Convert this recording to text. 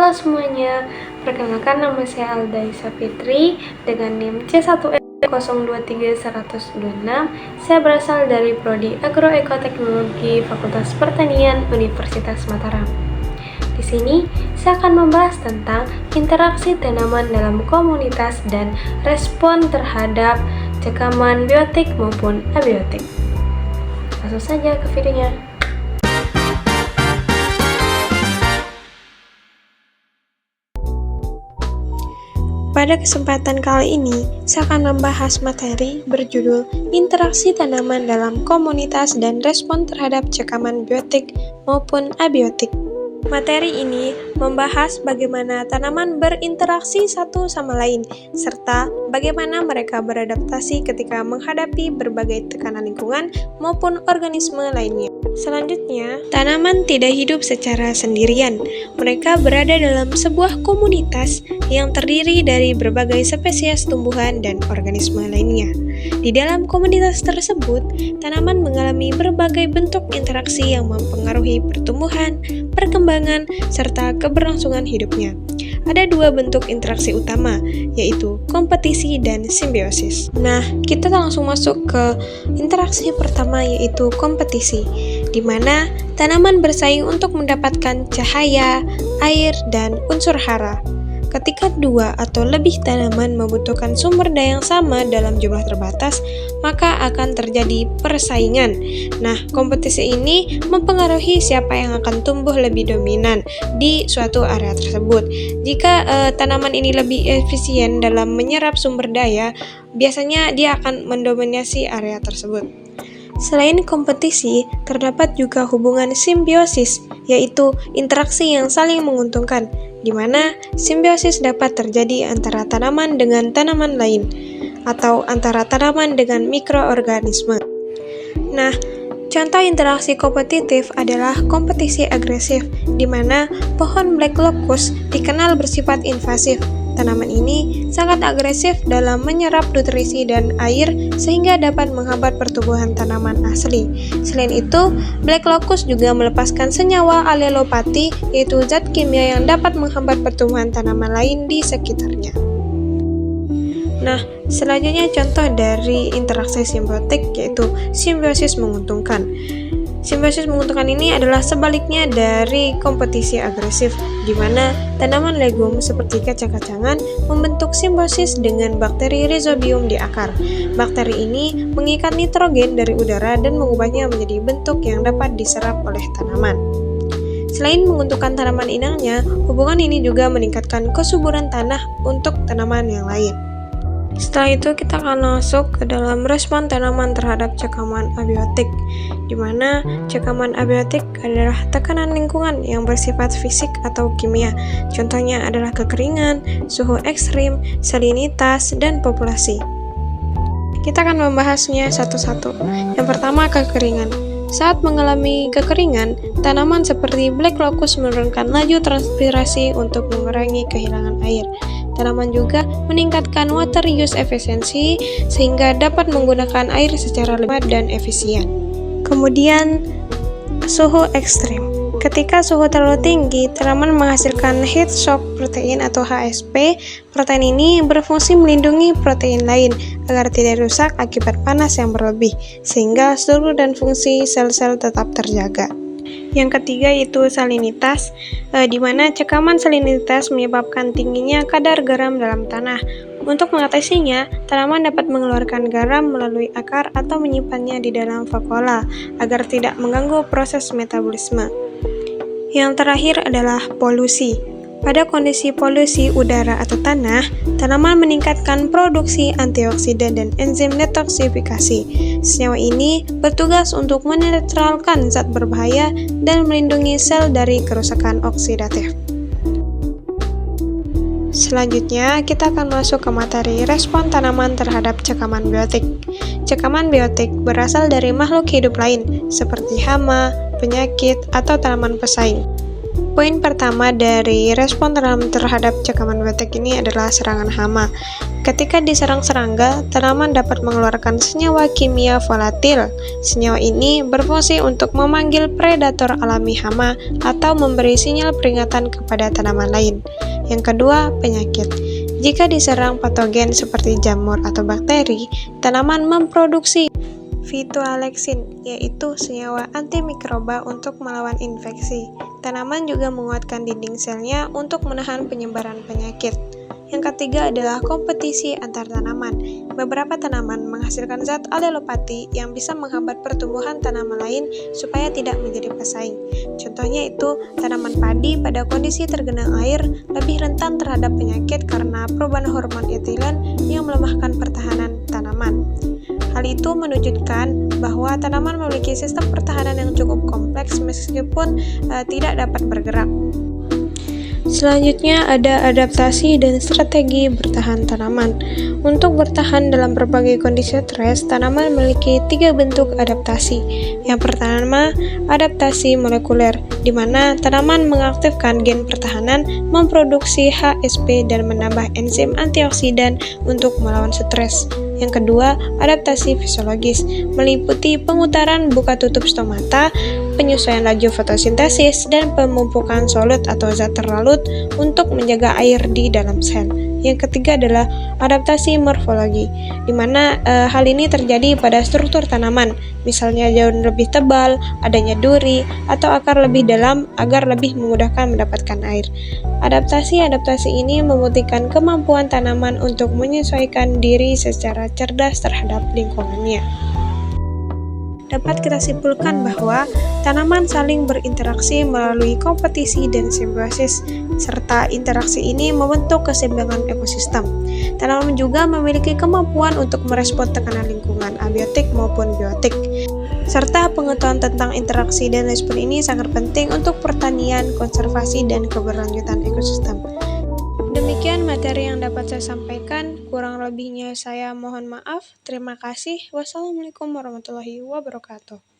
Halo semuanya, perkenalkan nama saya Aldaisa Fitri dengan NIM C1E023126. Saya berasal dari Prodi Agroekoteknologi Fakultas Pertanian Universitas Mataram. Di sini, saya akan membahas tentang interaksi tanaman dalam komunitas dan respon terhadap cekaman biotik maupun abiotik. Langsung saja ke videonya. Pada kesempatan kali ini, saya akan membahas materi berjudul Interaksi Tanaman dalam Komunitas dan Respon Terhadap Cekaman Biotik maupun Abiotik. Materi ini membahas bagaimana tanaman berinteraksi satu sama lain, serta bagaimana mereka beradaptasi ketika menghadapi berbagai tekanan lingkungan maupun organisme lainnya. Selanjutnya, tanaman tidak hidup secara sendirian. Mereka berada dalam sebuah komunitas yang terdiri dari berbagai spesies tumbuhan dan organisme lainnya. Di dalam komunitas tersebut, tanaman mengalami berbagai bentuk interaksi yang mempengaruhi pertumbuhan, perkembangan, serta keberlangsungan hidupnya. Ada dua bentuk interaksi utama, yaitu kompetisi dan simbiosis. Nah, kita langsung masuk ke interaksi pertama, yaitu kompetisi, di mana tanaman bersaing untuk mendapatkan cahaya, air, dan unsur hara. Ketika dua atau lebih tanaman membutuhkan sumber daya yang sama dalam jumlah terbatas, maka akan terjadi persaingan. Nah, kompetisi ini mempengaruhi siapa yang akan tumbuh lebih dominan di suatu area tersebut. Jika tanaman ini lebih efisien dalam menyerap sumber daya, biasanya dia akan mendominasi area tersebut. Selain kompetisi, terdapat juga hubungan simbiosis, yaitu interaksi yang saling menguntungkan, di mana simbiosis dapat terjadi antara tanaman dengan tanaman lain, atau antara tanaman dengan mikroorganisme. Nah, contoh interaksi kompetitif adalah kompetisi agresif, di mana pohon Black Locust dikenal bersifat invasif. Tanaman ini sangat agresif dalam menyerap nutrisi dan air sehingga dapat menghambat pertumbuhan tanaman asli. Selain itu, Black Locust juga melepaskan senyawa alelopati, yaitu zat kimia yang dapat menghambat pertumbuhan tanaman lain di sekitarnya. Nah, selanjutnya contoh dari interaksi simbiotik, yaitu simbiosis menguntungkan. Simbiosis menguntungkan ini adalah sebaliknya dari kompetisi agresif, di mana tanaman legum seperti kacang-kacangan membentuk simbiosis dengan bakteri Rhizobium di akar. Bakteri ini mengikat nitrogen dari udara dan mengubahnya menjadi bentuk yang dapat diserap oleh tanaman. Selain menguntungkan tanaman inangnya, hubungan ini juga meningkatkan kesuburan tanah untuk tanaman yang lain. Setelah itu kita akan masuk ke dalam respon tanaman terhadap cekaman abiotik, di mana cekaman abiotik adalah tekanan lingkungan yang bersifat fisik atau kimia. Contohnya adalah kekeringan, suhu ekstrim, salinitas, dan populasi. Kita akan membahasnya satu-satu. Yang pertama, kekeringan. Saat mengalami kekeringan, tanaman seperti Black Locust menurunkan laju transpirasi untuk mengurangi kehilangan air. Tanaman juga meningkatkan water use efficiency sehingga dapat menggunakan air secara lebih dan efisien. Kemudian, suhu ekstrim. Ketika suhu terlalu tinggi, tanaman menghasilkan heat shock protein atau HSP. Protein ini berfungsi melindungi protein lain agar tidak rusak akibat panas yang berlebih, sehingga struktur dan fungsi sel-sel tetap terjaga. Yang ketiga yaitu salinitas, di mana cekaman salinitas menyebabkan tingginya kadar garam dalam tanah. Untuk mengatasinya, tanaman dapat mengeluarkan garam melalui akar atau menyimpannya di dalam vakuola agar tidak mengganggu proses metabolisme. Yang terakhir adalah polusi. Pada kondisi polusi udara atau tanah, tanaman meningkatkan produksi antioksidan dan enzim detoksifikasi. Senyawa ini bertugas untuk menetralkan zat berbahaya dan melindungi sel dari kerusakan oksidatif. Selanjutnya, kita akan masuk ke materi respon tanaman terhadap cekaman biotik. Cekaman biotik berasal dari makhluk hidup lain, seperti hama, penyakit, atau tanaman pesaing. Poin pertama dari respon tanaman terhadap cekaman biotik ini adalah serangan hama. Ketika diserang serangga, tanaman dapat mengeluarkan senyawa kimia volatil. Senyawa ini berfungsi untuk memanggil predator alami hama atau memberi sinyal peringatan kepada tanaman lain. Yang kedua, penyakit. Jika diserang patogen seperti jamur atau bakteri, tanaman memproduksi phytoalexin, yaitu senyawa antimikroba untuk melawan infeksi. Tanaman juga menguatkan dinding selnya untuk menahan penyebaran penyakit. Yang ketiga adalah kompetisi antar tanaman. Beberapa tanaman menghasilkan zat alelopati yang bisa menghambat pertumbuhan tanaman lain supaya tidak menjadi pesaing. Contohnya itu, tanaman padi pada kondisi tergenang air lebih rentan terhadap penyakit karena perubahan hormon etilen yang melemahkan pertahanan tanaman. Hal itu menunjukkan bahwa tanaman memiliki sistem pertahanan yang cukup kompleks meskipun tidak dapat bergerak. Selanjutnya ada adaptasi dan strategi bertahan tanaman. Untuk bertahan dalam berbagai kondisi stres, tanaman memiliki 3 bentuk adaptasi. Yang pertama, adaptasi molekuler, di mana tanaman mengaktifkan gen pertahanan, memproduksi HSP dan menambah enzim antioksidan untuk melawan stres. Yang kedua, adaptasi fisiologis, meliputi pemutaran buka tutup stomata, penyesuaian laju fotosintesis, dan pemumpukan solut atau zat terlarut untuk menjaga air di dalam sel. Yang ketiga adalah adaptasi morfologi, di mana hal ini terjadi pada struktur tanaman, misalnya daun lebih tebal, adanya duri, atau akar lebih dalam agar lebih memudahkan mendapatkan air. Adaptasi ini membuktikan kemampuan tanaman untuk menyesuaikan diri secara cerdas terhadap lingkungannya. Dapat kita simpulkan bahwa tanaman saling berinteraksi melalui kompetisi dan simbiosis, serta interaksi ini membentuk keseimbangan ekosistem. Tanaman juga memiliki kemampuan untuk merespon tekanan lingkungan abiotik maupun biotik. Serta pengetahuan tentang interaksi dan respon ini sangat penting untuk pertanian, konservasi, dan keberlanjutan ekosistem. Demikian materi yang dapat saya sampaikan, kurang lebihnya saya mohon maaf. Terima kasih. Wassalamualaikum warahmatullahi wabarakatuh.